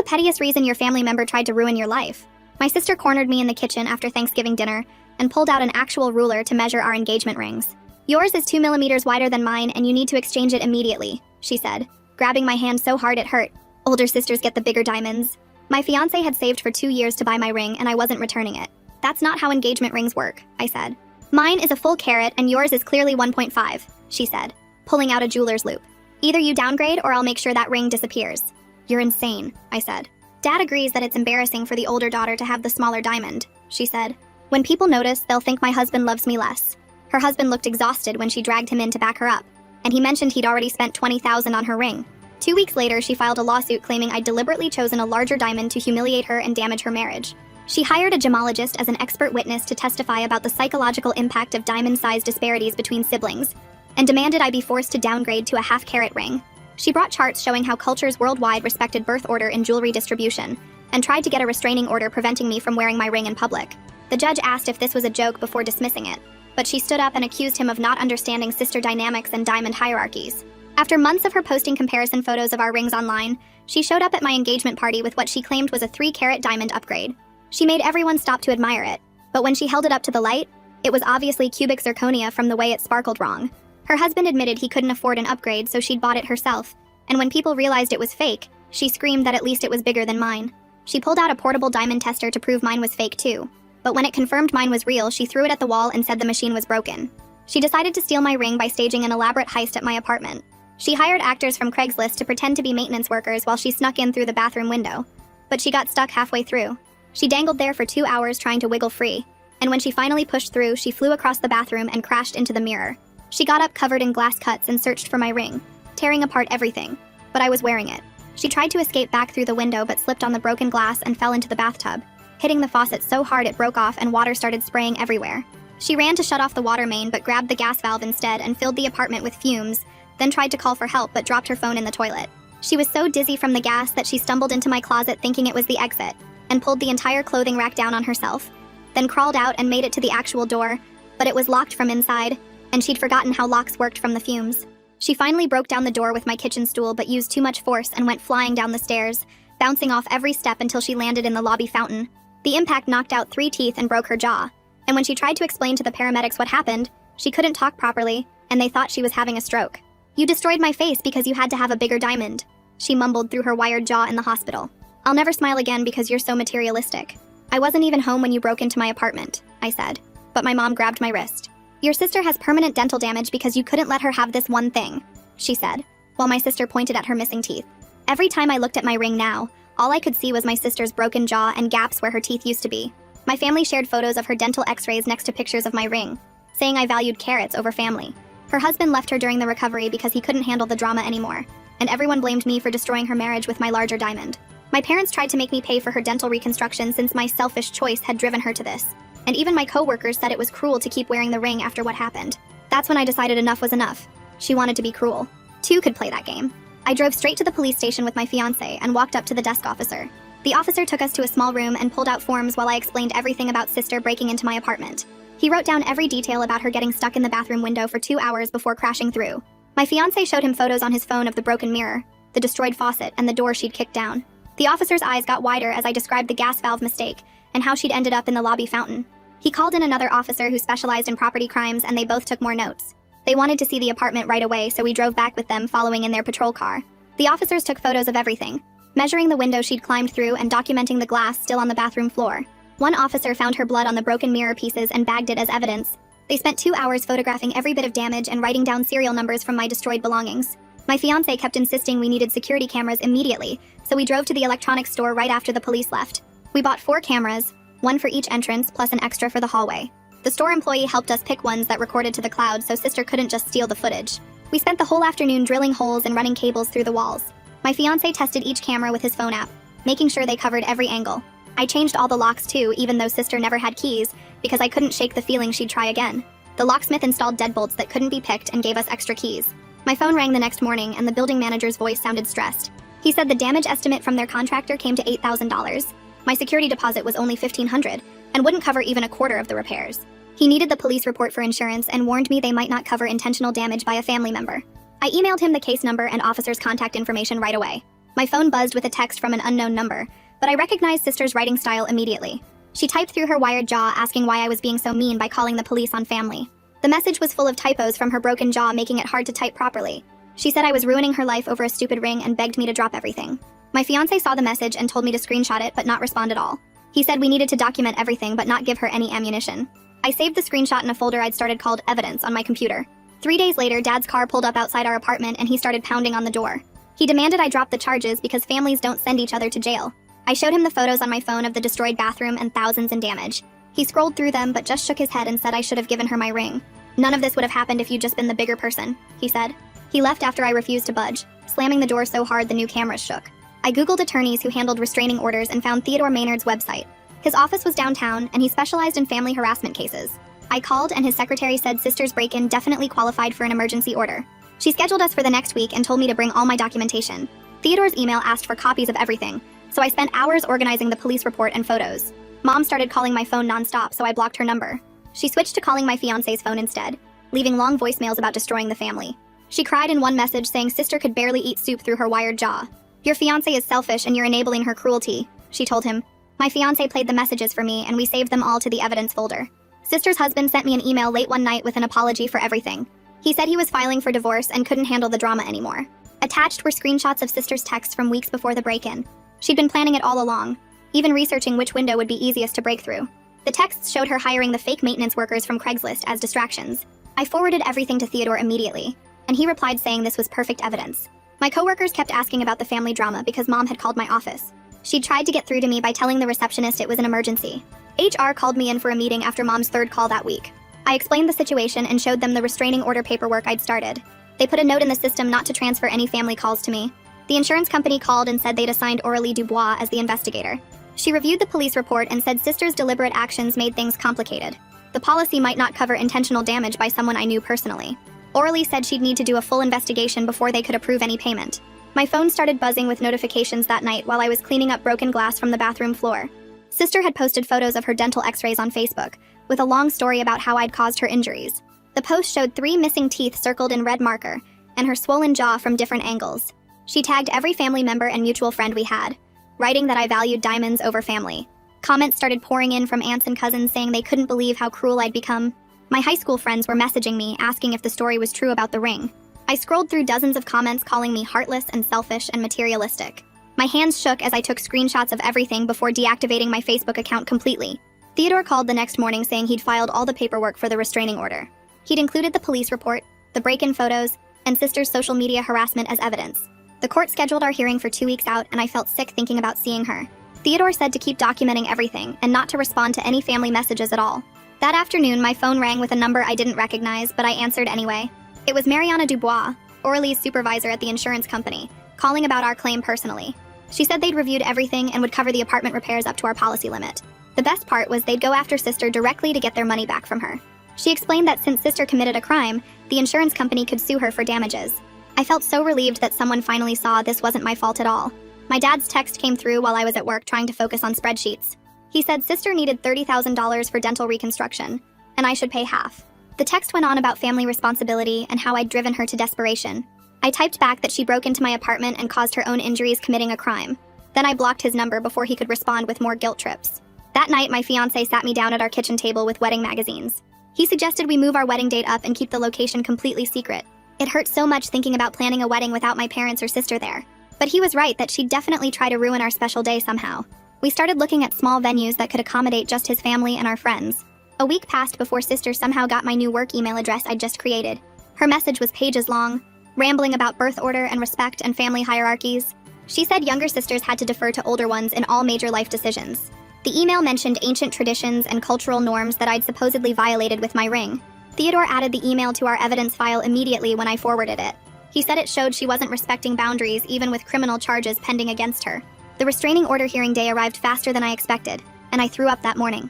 pettiest reason your family member tried to ruin your life? My sister cornered me in the kitchen after Thanksgiving dinner and pulled out an actual ruler to measure our engagement rings. Yours is 2 millimeters wider than mine and you need to exchange it immediately, she said, grabbing my hand so hard it hurt. Older sisters get the bigger diamonds. My fiancé had saved for 2 years to buy my ring and I wasn't returning it. That's not how engagement rings work, I said. Mine is a full carat and yours is clearly 1.5, she said, pulling out a jeweler's loop. Either you downgrade or I'll make sure that ring disappears. You're insane, I said. Dad agrees that it's embarrassing for the older daughter to have the smaller diamond, she said. When people notice, they'll think my husband loves me less. Her husband looked exhausted when she dragged him in to back her up, and he mentioned he'd already spent $20,000 on her ring. 2 weeks later, she filed a lawsuit claiming I'd deliberately chosen a larger diamond to humiliate her and damage her marriage. She hired a gemologist as an expert witness to testify about the psychological impact of diamond size disparities between siblings, and demanded I be forced to downgrade to a half-carat ring. She brought charts showing how cultures worldwide respected birth order in jewelry distribution, and tried to get a restraining order preventing me from wearing my ring in public. The judge asked if this was a joke before dismissing it, but she stood up and accused him of not understanding sister dynamics and diamond hierarchies. After months of her posting comparison photos of our rings online, she showed up at my engagement party with what she claimed was a 3-carat diamond upgrade. She made everyone stop to admire it, but when she held it up to the light, it was obviously cubic zirconia from the way it sparkled wrong. Her husband admitted he couldn't afford an upgrade, so she'd bought it herself, and when people realized it was fake, she screamed that at least it was bigger than mine. She pulled out a portable diamond tester to prove mine was fake too, but when it confirmed mine was real, she threw it at the wall and said the machine was broken. She decided to steal my ring by staging an elaborate heist at my apartment. She hired actors from Craigslist to pretend to be maintenance workers while she snuck in through the bathroom window, but she got stuck halfway through. She dangled there for 2 hours trying to wiggle free, and when she finally pushed through, she flew across the bathroom and crashed into the mirror. She got up covered in glass cuts and searched for my ring, tearing apart everything, but I was wearing it. She tried to escape back through the window but slipped on the broken glass and fell into the bathtub, hitting the faucet so hard it broke off and water started spraying everywhere. She ran to shut off the water main but grabbed the gas valve instead and filled the apartment with fumes, then tried to call for help but dropped her phone in the toilet. She was so dizzy from the gas that she stumbled into my closet thinking it was the exit, and pulled the entire clothing rack down on herself, then crawled out and made it to the actual door, but it was locked from inside, and she'd forgotten how locks worked from the fumes. She finally broke down the door with my kitchen stool but used too much force and went flying down the stairs, bouncing off every step until she landed in the lobby fountain. The impact knocked out 3 teeth and broke her jaw, and when she tried to explain to the paramedics what happened, she couldn't talk properly, and they thought she was having a stroke. You destroyed my face because you had to have a bigger diamond, she mumbled through her wired jaw in the hospital. I'll never smile again because you're so materialistic. I wasn't even home when you broke into my apartment, I said, but my mom grabbed my wrist. Your sister has permanent dental damage because you couldn't let her have this one thing, she said, while my sister pointed at her missing teeth. Every time I looked at my ring now, all I could see was my sister's broken jaw and gaps where her teeth used to be. My family shared photos of her dental x-rays next to pictures of my ring, saying I valued carats over family. Her husband left her during the recovery because he couldn't handle the drama anymore, and everyone blamed me for destroying her marriage with my larger diamond. My parents tried to make me pay for her dental reconstruction since my selfish choice had driven her to this, and even my co-workers said it was cruel to keep wearing the ring after what happened. That's when I decided enough was enough. She wanted to be cruel. 2 could play that game. I drove straight to the police station with my fiancé and walked up to the desk officer. The officer took us to a small room and pulled out forms while I explained everything about sister breaking into my apartment. He wrote down every detail about her getting stuck in the bathroom window for 2 hours before crashing through. My fiancé showed him photos on his phone of the broken mirror, the destroyed faucet, and the door she'd kicked down. The officer's eyes got wider as I described the gas valve mistake and how she'd ended up in the lobby fountain. He called in another officer who specialized in property crimes and they both took more notes. They wanted to see the apartment right away, so we drove back with them following in their patrol car. The officers took photos of everything, measuring the window she'd climbed through and documenting the glass still on the bathroom floor. One officer found her blood on the broken mirror pieces and bagged it as evidence. They spent 2 hours photographing every bit of damage and writing down serial numbers from my destroyed belongings. My fiancé kept insisting we needed security cameras immediately, so we drove to the electronics store right after the police left. We bought 4 cameras, 1 for each entrance plus an extra for the hallway. The store employee helped us pick ones that recorded to the cloud so sister couldn't just steal the footage. We spent the whole afternoon drilling holes and running cables through the walls. My fiancé tested each camera with his phone app, making sure they covered every angle. I changed all the locks too, even though sister never had keys, because I couldn't shake the feeling she'd try again. The locksmith installed deadbolts that couldn't be picked and gave us extra keys. My phone rang the next morning and the building manager's voice sounded stressed. He said the damage estimate from their contractor came to $8,000. My security deposit was only $1,500 and wouldn't cover even a quarter of the repairs. He needed the police report for insurance and warned me they might not cover intentional damage by a family member. I emailed him the case number and officer's contact information right away. My phone buzzed with a text from an unknown number, but I recognized sister's writing style immediately. She typed through her wired jaw asking why I was being so mean by calling the police on family. The message was full of typos from her broken jaw, making it hard to type properly. She said I was ruining her life over a stupid ring and begged me to drop everything. My fiancé saw the message and told me to screenshot it but not respond at all. He said we needed to document everything but not give her any ammunition. I saved the screenshot in a folder I'd started called Evidence on my computer. 3 days later, Dad's car pulled up outside our apartment and he started pounding on the door. He demanded I drop the charges because families don't send each other to jail. I showed him the photos on my phone of the destroyed bathroom and thousands in damage. He scrolled through them but just shook his head and said I should have given her my ring. None of this would have happened if you'd just been the bigger person, he said. He left after I refused to budge, slamming the door so hard the new cameras shook. I Googled attorneys who handled restraining orders and found Theodore Maynard's website. His office was downtown, and he specialized in family harassment cases. I called, and his secretary said sister's break-in definitely qualified for an emergency order. She scheduled us for the next week and told me to bring all my documentation. Theodore's email asked for copies of everything, so I spent hours organizing the police report and photos. Mom started calling my phone nonstop, so I blocked her number. She switched to calling my fiancé's phone instead, leaving long voicemails about destroying the family. She cried in one message saying sister could barely eat soup through her wired jaw. Your fiancé is selfish and you're enabling her cruelty, she told him. My fiancé played the messages for me and we saved them all to the evidence folder. Sister's husband sent me an email late one night with an apology for everything. He said he was filing for divorce and couldn't handle the drama anymore. Attached were screenshots of sister's texts from weeks before the break-in. She'd been planning it all along, even researching which window would be easiest to break through. The texts showed her hiring the fake maintenance workers from Craigslist as distractions. I forwarded everything to Theodore immediately, and he replied saying this was perfect evidence. My coworkers kept asking about the family drama because Mom had called my office. She'd tried to get through to me by telling the receptionist it was an emergency. HR called me in for a meeting after Mom's third call that week. I explained the situation and showed them the restraining order paperwork I'd started. They put a note in the system not to transfer any family calls to me. The insurance company called and said they'd assigned Aurélie Dubois as the investigator. She reviewed the police report and said sister's deliberate actions made things complicated. The policy might not cover intentional damage by someone I knew personally. Aurélie said she'd need to do a full investigation before they could approve any payment. My phone started buzzing with notifications that night while I was cleaning up broken glass from the bathroom floor. Sister had posted photos of her dental x-rays on Facebook, with a long story about how I'd caused her injuries. The post showed 3 missing teeth circled in red marker, and her swollen jaw from different angles. She tagged every family member and mutual friend we had, writing that I valued diamonds over family. Comments started pouring in from aunts and cousins saying they couldn't believe how cruel I'd become. My high school friends were messaging me, asking if the story was true about the ring. I scrolled through dozens of comments calling me heartless and selfish and materialistic. My hands shook as I took screenshots of everything before deactivating my Facebook account completely. Theodore called the next morning saying he'd filed all the paperwork for the restraining order. He'd included the police report, the break-in photos, and sister's social media harassment as evidence. The court scheduled our hearing for 2 weeks out, and I felt sick thinking about seeing her. Theodore said to keep documenting everything and not to respond to any family messages at all. That afternoon, my phone rang with a number I didn't recognize, but I answered anyway. It was Mariana Dubois, Aurélie's supervisor at the insurance company, calling about our claim personally. She said they'd reviewed everything and would cover the apartment repairs up to our policy limit. The best part was they'd go after sister directly to get their money back from her. She explained that since sister committed a crime, the insurance company could sue her for damages. I felt so relieved that someone finally saw this wasn't my fault at all. My dad's text came through while I was at work trying to focus on spreadsheets. He said sister needed $30,000 for dental reconstruction, and I should pay half. The text went on about family responsibility and how I'd driven her to desperation. I typed back that she broke into my apartment and caused her own injuries committing a crime. Then I blocked his number before he could respond with more guilt trips. That night, my fiancé sat me down at our kitchen table with wedding magazines. He suggested we move our wedding date up and keep the location completely secret. It hurt so much thinking about planning a wedding without my parents or sister there. But he was right that she'd definitely try to ruin our special day somehow. We started looking at small venues that could accommodate just his family and our friends. A week passed before sister somehow got my new work email address I'd just created. Her message was pages long, rambling about birth order and respect and family hierarchies. She said younger sisters had to defer to older ones in all major life decisions. The email mentioned ancient traditions and cultural norms that I'd supposedly violated with my ring. Theodore added the email to our evidence file immediately when I forwarded it. He said it showed she wasn't respecting boundaries even with criminal charges pending against her. The restraining order hearing day arrived faster than I expected, and I threw up that morning.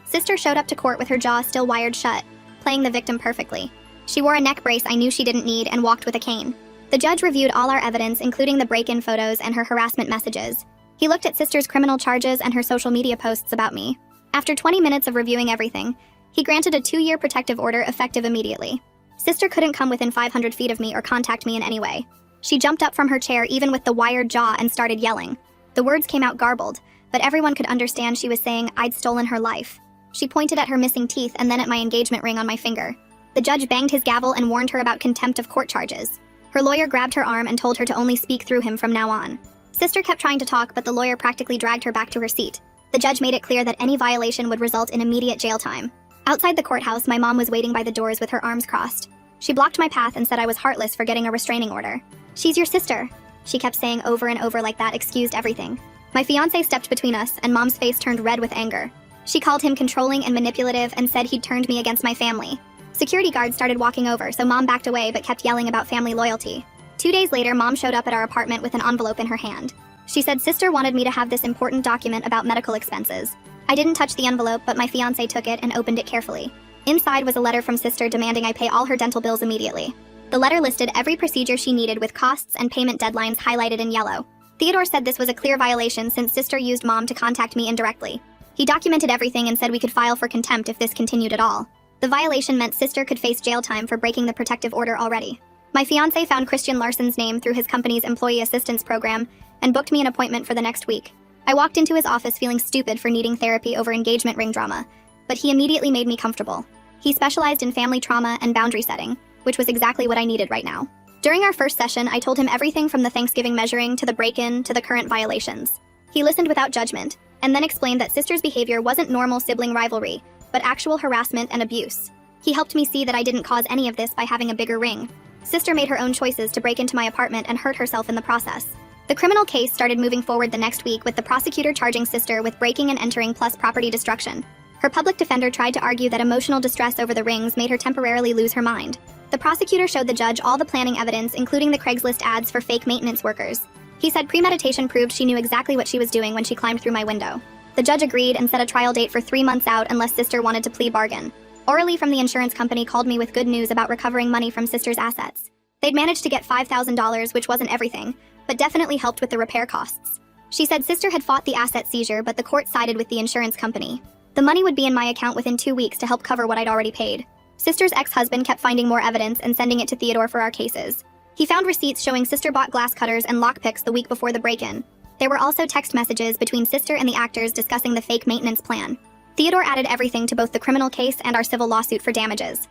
Sister showed up to court with her jaw still wired shut, playing the victim perfectly. She wore a neck brace I knew she didn't need and walked with a cane. The judge reviewed all our evidence, including the break-in photos and her harassment messages. He looked at sister's criminal charges and her social media posts about me. After 20 minutes of reviewing everything, he granted a 2-year protective order effective immediately. Sister couldn't come within 500 feet of me or contact me in any way. She jumped up from her chair even with the wired jaw and started yelling. The words came out garbled, but everyone could understand she was saying I'd stolen her life. She pointed at her missing teeth and then at my engagement ring on my finger. The judge banged his gavel and warned her about contempt of court charges. Her lawyer grabbed her arm and told her to only speak through him from now on. Sister kept trying to talk, but the lawyer practically dragged her back to her seat. The judge made it clear that any violation would result in immediate jail time. Outside the courthouse, my mom was waiting by the doors with her arms crossed. She blocked my path and said I was heartless for getting a restraining order. "She's your sister," she kept saying over and over like that excused everything. My fiancé stepped between us, and Mom's face turned red with anger. She called him controlling and manipulative and said he'd turned me against my family. Security guards started walking over, so Mom backed away but kept yelling about family loyalty. 2 days later, Mom showed up at our apartment with an envelope in her hand. She said Sister wanted me to have this important document about medical expenses. I didn't touch the envelope, but my fiancé took it and opened it carefully. Inside was a letter from Sister demanding I pay all her dental bills immediately. The letter listed every procedure she needed with costs and payment deadlines highlighted in yellow. Theodore said this was a clear violation since Sister used Mom to contact me indirectly. He documented everything and said we could file for contempt if this continued at all. The violation meant Sister could face jail time for breaking the protective order already. My fiancé found Christian Larson's name through his company's employee assistance program and booked me an appointment for the next week. I walked into his office feeling stupid for needing therapy over engagement ring drama, but he immediately made me comfortable. He specialized in family trauma and boundary setting, which was exactly what I needed right now. During our first session, I told him everything from the Thanksgiving measuring to the break-in to the current violations. He listened without judgment, and then explained that Sister's behavior wasn't normal sibling rivalry, but actual harassment and abuse. He helped me see that I didn't cause any of this by having a bigger ring. Sister made her own choices to break into my apartment and hurt herself in the process. The criminal case started moving forward the next week with the prosecutor charging Sister with breaking and entering plus property destruction. Her public defender tried to argue that emotional distress over the rings made her temporarily lose her mind. The prosecutor showed the judge all the planning evidence, including the Craigslist ads for fake maintenance workers. He said premeditation proved she knew exactly what she was doing when she climbed through my window. The judge agreed and set a trial date for 3 months out unless Sister wanted to plead bargain. Orally from the insurance company called me with good news about recovering money from Sister's assets. They'd managed to get $5,000, which wasn't everything, but definitely helped with the repair costs. She said Sister had fought the asset seizure, but the court sided with the insurance company. The money would be in my account within 2 weeks to help cover what I'd already paid. Sister's ex-husband kept finding more evidence and sending it to Theodore for our cases. He found receipts showing Sister bought glass cutters and lockpicks the week before the break-in. There were also text messages between Sister and the actors discussing the fake maintenance plan. Theodore added everything to both the criminal case and our civil lawsuit for damages.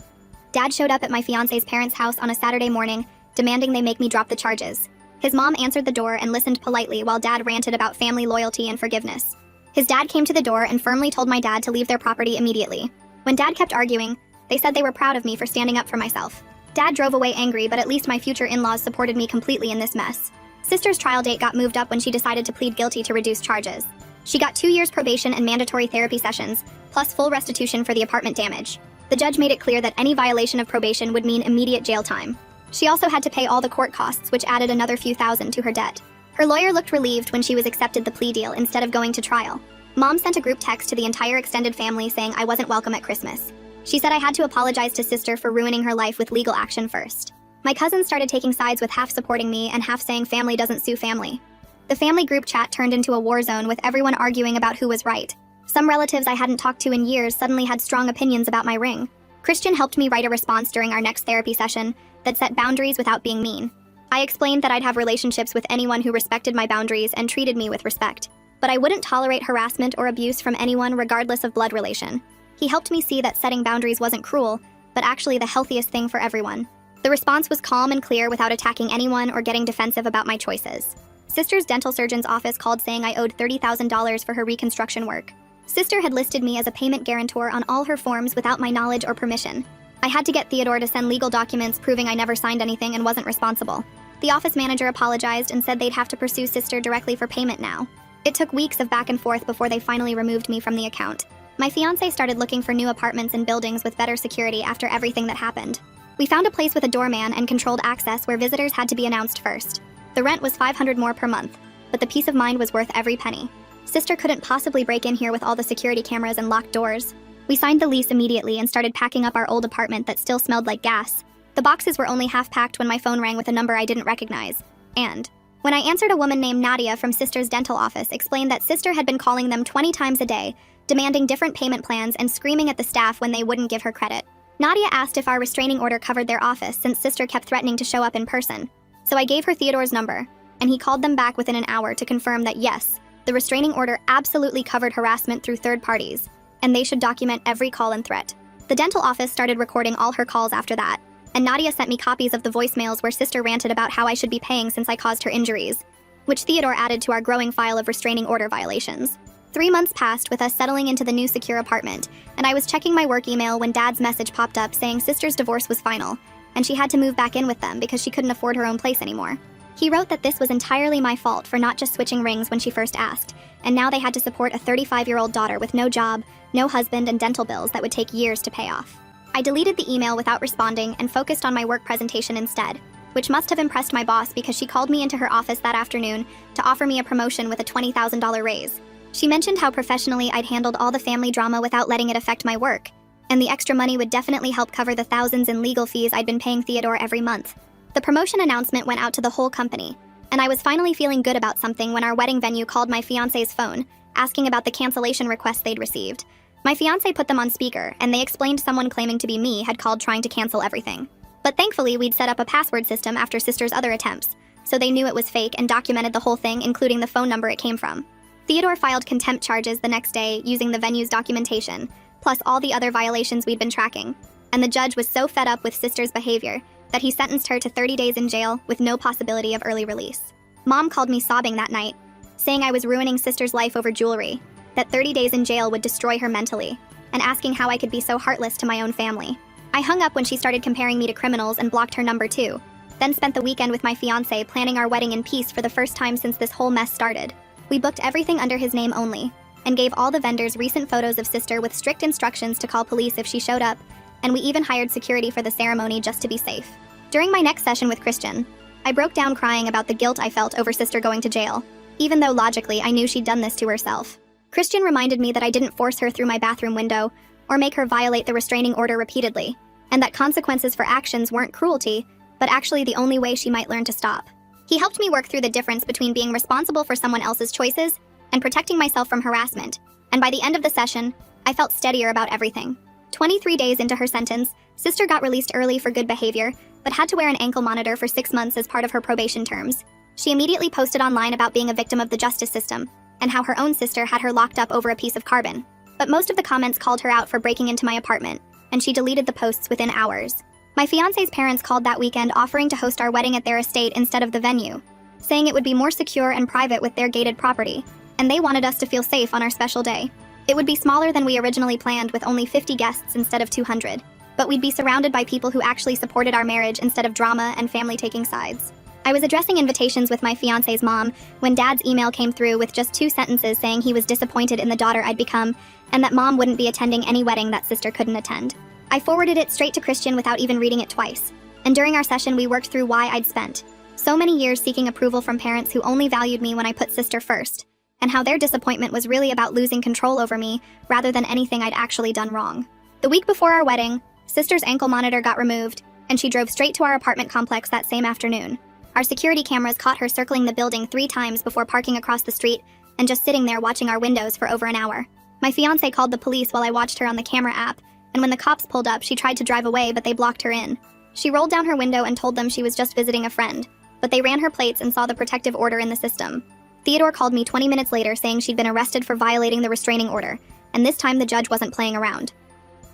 Dad showed up at my fiancé's parents' house on a Saturday morning, demanding they make me drop the charges. His mom answered the door and listened politely while Dad ranted about family loyalty and forgiveness. His dad came to the door and firmly told my dad to leave their property immediately. When Dad kept arguing, they said they were proud of me for standing up for myself. Dad drove away angry, but at least my future in-laws supported me completely in this mess. Sister's trial date got moved up when she decided to plead guilty to reduce charges. She got 2 years probation and mandatory therapy sessions, plus full restitution for the apartment damage. The judge made it clear that any violation of probation would mean immediate jail time. She also had to pay all the court costs, which added another few thousand to her debt. Her lawyer looked relieved when she was accepted the plea deal instead of going to trial. Mom sent a group text to the entire extended family saying I wasn't welcome at Christmas. She said I had to apologize to Sister for ruining her life with legal action first. My cousins started taking sides with half supporting me and half saying family doesn't sue family. The family group chat turned into a war zone with everyone arguing about who was right. Some relatives I hadn't talked to in years suddenly had strong opinions about my ring. Christian helped me write a response during our next therapy session that set boundaries without being mean. I explained that I'd have relationships with anyone who respected my boundaries and treated me with respect, but I wouldn't tolerate harassment or abuse from anyone regardless of blood relation. He helped me see that setting boundaries wasn't cruel, but actually the healthiest thing for everyone. The response was calm and clear without attacking anyone or getting defensive about my choices. Sister's dental surgeon's office called saying I owed $30,000 for her reconstruction work. Sister had listed me as a payment guarantor on all her forms without my knowledge or permission. I had to get Theodore to send legal documents proving I never signed anything and wasn't responsible. The office manager apologized and said they'd have to pursue Sister directly for payment now. It took weeks of back and forth before they finally removed me from the account. My fiancé started looking for new apartments and buildings with better security after everything that happened. We found a place with a doorman and controlled access where visitors had to be announced first. The rent was $500 more per month, but the peace of mind was worth every penny. Sister couldn't possibly break in here with all the security cameras and locked doors. We signed the lease immediately and started packing up our old apartment that still smelled like gas. The boxes were only half packed when my phone rang with a number I didn't recognize. And when I answered, a woman named Nadia from Sister's dental office explained that Sister had been calling them 20 times a day, demanding different payment plans and screaming at the staff when they wouldn't give her credit. Nadia asked if our restraining order covered their office since Sister kept threatening to show up in person. So I gave her Theodore's number, and he called them back within an hour to confirm that yes, the restraining order absolutely covered harassment through third parties, and they should document every call and threat. The dental office started recording all her calls after that, and Nadia sent me copies of the voicemails where sister ranted about how I should be paying since I caused her injuries, which Theodore added to our growing file of restraining order violations. 3 months passed with us settling into the new secure apartment, and I was checking my work email when Dad's message popped up saying sister's divorce was final, and she had to move back in with them because she couldn't afford her own place anymore. He wrote that this was entirely my fault for not just switching rings when she first asked, and now they had to support a 35-year-old daughter with no job, no husband, and dental bills that would take years to pay off. I deleted the email without responding and focused on my work presentation instead, which must have impressed my boss because she called me into her office that afternoon to offer me a promotion with a $20,000 raise. She mentioned how professionally I'd handled all the family drama without letting it affect my work, and the extra money would definitely help cover the thousands in legal fees I'd been paying Theodore every month. The promotion announcement went out to the whole company, and I was finally feeling good about something when our wedding venue called my fiancé's phone, asking about the cancellation requests they'd received. My fiancé put them on speaker, and they explained someone claiming to be me had called trying to cancel everything. But thankfully, we'd set up a password system after sister's other attempts, so they knew it was fake and documented the whole thing, including the phone number it came from. Theodore filed contempt charges the next day using the venue's documentation, plus all the other violations we'd been tracking. And the judge was so fed up with sister's behavior that he sentenced her to 30 days in jail with no possibility of early release. Mom called me sobbing that night, saying I was ruining sister's life over jewelry, that 30 days in jail would destroy her mentally, and asking how I could be so heartless to my own family. I hung up when she started comparing me to criminals and blocked her number too, then spent the weekend with my fiancé planning our wedding in peace for the first time since this whole mess started. We booked everything under his name only, and gave all the vendors recent photos of sister with strict instructions to call police if she showed up, and we even hired security for the ceremony just to be safe. During my next session with Christian, I broke down crying about the guilt I felt over sister going to jail, even though logically I knew she'd done this to herself. Christian reminded me that I didn't force her through my bathroom window or make her violate the restraining order repeatedly, and that consequences for actions weren't cruelty, but actually the only way she might learn to stop. He helped me work through the difference between being responsible for someone else's choices and protecting myself from harassment, and by the end of the session, I felt steadier about everything. 23 days into her sentence, sister got released early for good behavior, but had to wear an ankle monitor for 6 months as part of her probation terms. She immediately posted online about being a victim of the justice system, and how her own sister had her locked up over a piece of carbon. But most of the comments called her out for breaking into my apartment, and she deleted the posts within hours. My fiancé's parents called that weekend offering to host our wedding at their estate instead of the venue, saying it would be more secure and private with their gated property, and they wanted us to feel safe on our special day. It would be smaller than we originally planned with only 50 guests instead of 200, but we'd be surrounded by people who actually supported our marriage instead of drama and family taking sides. I was addressing invitations with my fiancé's mom when Dad's email came through with just 2 sentences saying he was disappointed in the daughter I'd become and that Mom wouldn't be attending any wedding that sister couldn't attend. I forwarded it straight to Christian without even reading it twice, and during our session we worked through why I'd spent so many years seeking approval from parents who only valued me when I put sister first, and how their disappointment was really about losing control over me rather than anything I'd actually done wrong. The week before our wedding, sister's ankle monitor got removed, and she drove straight to our apartment complex that same afternoon. Our security cameras caught her circling the building 3 times before parking across the street and just sitting there watching our windows for over an hour. My fiancé called the police while I watched her on the camera app, and when the cops pulled up, she tried to drive away, but they blocked her in. She rolled down her window and told them she was just visiting a friend, but they ran her plates and saw the protective order in the system. Theodore called me 20 minutes later saying she'd been arrested for violating the restraining order, and this time the judge wasn't playing around.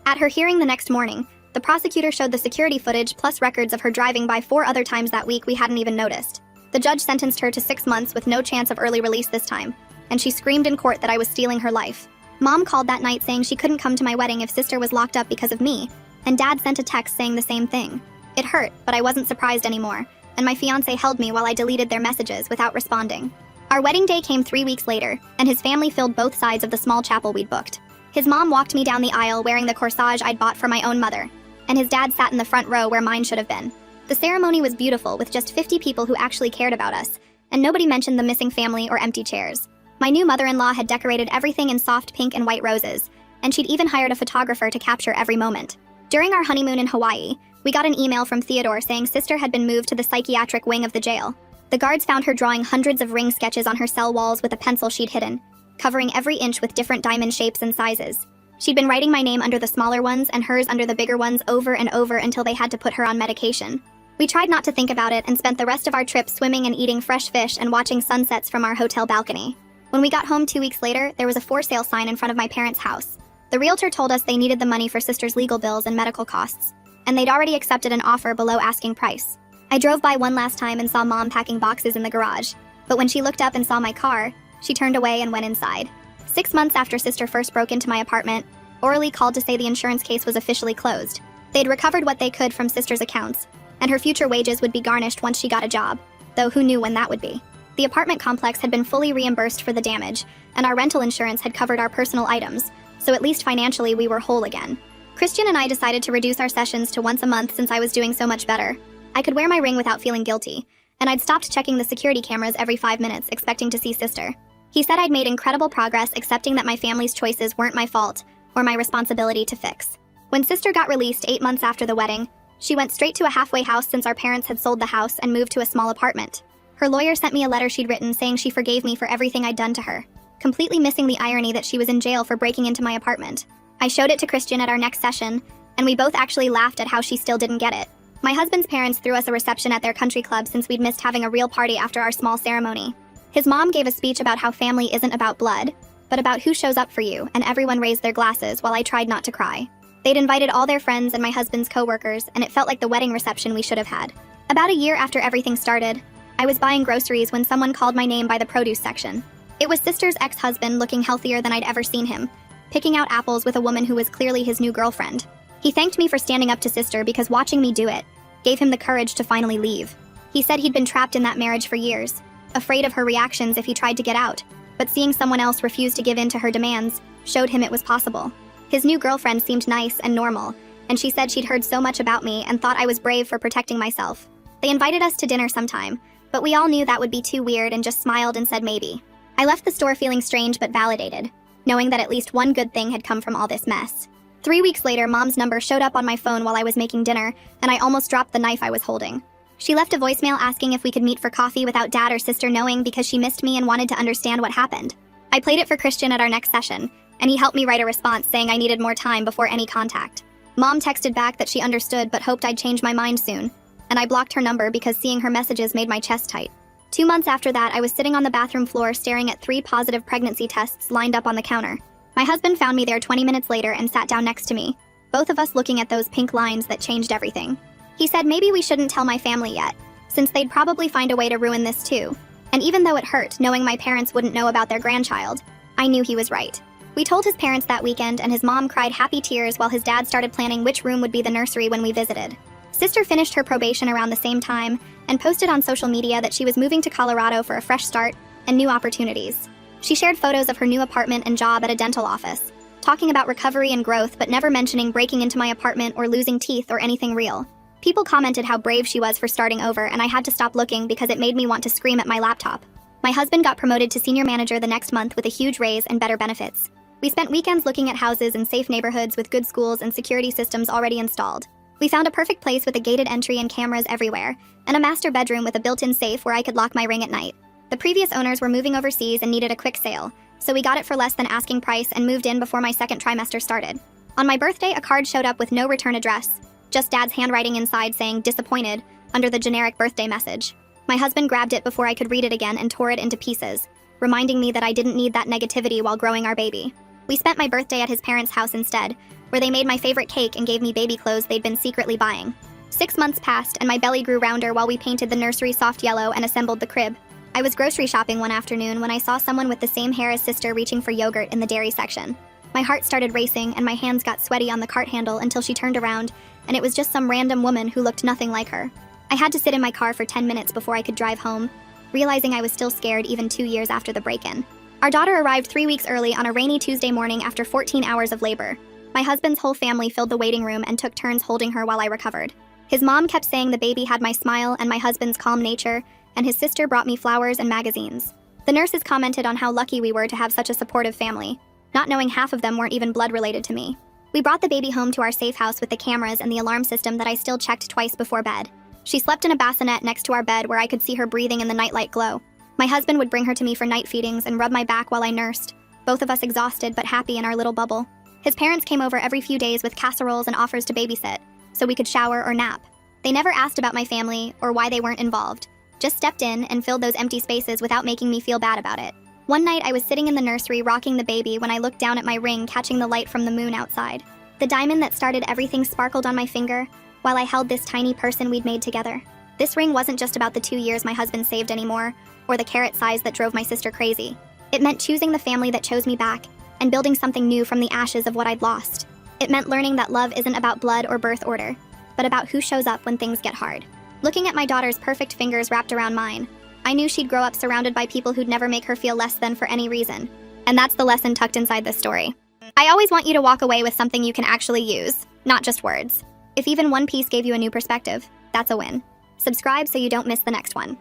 At her hearing the next morning, the prosecutor showed the security footage plus records of her driving by 4 other times that week we hadn't even noticed. The judge sentenced her to 6 months with no chance of early release this time, and she screamed in court that I was stealing her life. Mom called that night saying she couldn't come to my wedding if sister was locked up because of me, and Dad sent a text saying the same thing. It hurt, but I wasn't surprised anymore, and my fiancé held me while I deleted their messages without responding. Our wedding day came 3 weeks later, and his family filled both sides of the small chapel we'd booked. His mom walked me down the aisle wearing the corsage I'd bought for my own mother, and his dad sat in the front row where mine should have been. The ceremony was beautiful with just 50 people who actually cared about us, and nobody mentioned the missing family or empty chairs. My new mother-in-law had decorated everything in soft pink and white roses, and she'd even hired a photographer to capture every moment. During our honeymoon in Hawaii, we got an email from Theodore saying sister had been moved to the psychiatric wing of the jail. The guards found her drawing hundreds of ring sketches on her cell walls with a pencil she'd hidden, covering every inch with different diamond shapes and sizes. She'd been writing my name under the smaller ones and hers under the bigger ones over and over until they had to put her on medication. We tried not to think about it and spent the rest of our trip swimming and eating fresh fish and watching sunsets from our hotel balcony. When we got home 2 weeks later, there was a for sale sign in front of my parents' house. The realtor told us they needed the money for sister's legal bills and medical costs, and they'd already accepted an offer below asking price. I drove by one last time and saw Mom packing boxes in the garage, but when she looked up and saw my car, she turned away and went inside. 6 months after sister first broke into my apartment, Orly called to say the insurance case was officially closed. They'd recovered what they could from sister's accounts, and her future wages would be garnished once she got a job, though who knew when that would be. The apartment complex had been fully reimbursed for the damage, and our rental insurance had covered our personal items, so at least financially we were whole again. Christian and I decided to reduce our sessions to once a month since I was doing so much better. I could wear my ring without feeling guilty, and I'd stopped checking the security cameras every 5 minutes expecting to see sister. He said I'd made incredible progress accepting that my family's choices weren't my fault or my responsibility to fix. When sister got released 8 months after the wedding, she went straight to a halfway house since our parents had sold the house and moved to a small apartment. Her lawyer sent me a letter she'd written saying she forgave me for everything I'd done to her, completely missing the irony that she was in jail for breaking into my apartment. I showed it to Christian at our next session, and we both actually laughed at how she still didn't get it. My husband's parents threw us a reception at their country club since we'd missed having a real party after our small ceremony. His mom gave a speech about how family isn't about blood, but about who shows up for you, and everyone raised their glasses while I tried not to cry. They'd invited all their friends and my husband's co-workers, and it felt like the wedding reception we should have had. About a year after everything started, I was buying groceries when someone called my name by the produce section. It was sister's ex-husband looking healthier than I'd ever seen him, picking out apples with a woman who was clearly his new girlfriend. He thanked me for standing up to sister because watching me do it gave him the courage to finally leave. He said he'd been trapped in that marriage for years, afraid of her reactions if he tried to get out, but seeing someone else refuse to give in to her demands showed him it was possible. His new girlfriend seemed nice and normal, and she said she'd heard so much about me and thought I was brave for protecting myself. They invited us to dinner sometime, but we all knew that would be too weird and just smiled and said maybe. I left the store feeling strange but validated, knowing that at least one good thing had come from all this mess. 3 weeks later, Mom's number showed up on my phone while I was making dinner, and I almost dropped the knife I was holding. She left a voicemail asking if we could meet for coffee without Dad or sister knowing because she missed me and wanted to understand what happened. I played it for Christian at our next session, and he helped me write a response saying I needed more time before any contact. Mom texted back that she understood but hoped I'd change my mind soon, and I blocked her number because seeing her messages made my chest tight. 2 months after that, I was sitting on the bathroom floor staring at 3 positive pregnancy tests lined up on the counter. My husband found me there 20 minutes later and sat down next to me, both of us looking at those pink lines that changed everything. He said maybe we shouldn't tell my family yet, since they'd probably find a way to ruin this too. And even though it hurt knowing my parents wouldn't know about their grandchild, I knew he was right. We told his parents that weekend, and his mom cried happy tears while his dad started planning which room would be the nursery when we visited. Sister finished her probation around the same time and posted on social media that she was moving to Colorado for a fresh start and new opportunities. She shared photos of her new apartment and job at a dental office, talking about recovery and growth but never mentioning breaking into my apartment or losing teeth or anything real. People commented how brave she was for starting over, and I had to stop looking because it made me want to scream at my laptop. My husband got promoted to senior manager the next month with a huge raise and better benefits. We spent weekends looking at houses in safe neighborhoods with good schools and security systems already installed. We found a perfect place with a gated entry and cameras everywhere, and a master bedroom with a built-in safe where I could lock my ring at night. The previous owners were moving overseas and needed a quick sale, so we got it for less than asking price and moved in before my second trimester started. On my birthday, a card showed up with no return address, just Dad's handwriting inside saying disappointed under the generic birthday message. My husband grabbed it before I could read it again and tore it into pieces, reminding me that I didn't need that negativity while growing our baby. We spent my birthday at his parents' house instead, where they made my favorite cake and gave me baby clothes they'd been secretly buying. 6 months passed and my belly grew rounder while we painted the nursery soft yellow and assembled the crib. I was grocery shopping one afternoon when I saw someone with the same hair as sister reaching for yogurt in the dairy section. My heart started racing and my hands got sweaty on the cart handle until she turned around, and it was just some random woman who looked nothing like her. I had to sit in my car for 10 minutes before I could drive home, realizing I was still scared even 2 years after the break-in. Our daughter arrived 3 weeks early on a rainy Tuesday morning after 14 hours of labor. My husband's whole family filled the waiting room and took turns holding her while I recovered. His mom kept saying the baby had my smile and my husband's calm nature, and his sister brought me flowers and magazines. The nurses commented on how lucky we were to have such a supportive family, not knowing half of them weren't even blood related to me. We brought the baby home to our safe house with the cameras and the alarm system that I still checked twice before bed. She slept in a bassinet next to our bed where I could see her breathing in the nightlight glow. My husband would bring her to me for night feedings and rub my back while I nursed, both of us exhausted but happy in our little bubble. His parents came over every few days with casseroles and offers to babysit, so we could shower or nap. They never asked about my family or why they weren't involved, just stepped in and filled those empty spaces without making me feel bad about it. One night I was sitting in the nursery rocking the baby when I looked down at my ring, catching the light from the moon outside. The diamond that started everything sparkled on my finger while I held this tiny person we'd made together. This ring wasn't just about the 2 years my husband saved anymore, or the carrot size that drove my sister crazy. It meant choosing the family that chose me back and building something new from the ashes of what I'd lost. It meant learning that love isn't about blood or birth order, but about who shows up when things get hard. Looking at my daughter's perfect fingers wrapped around mine, I knew she'd grow up surrounded by people who'd never make her feel less than for any reason. And that's the lesson tucked inside this story. I always want you to walk away with something you can actually use, not just words. If even one piece gave you a new perspective, that's a win. Subscribe so you don't miss the next one.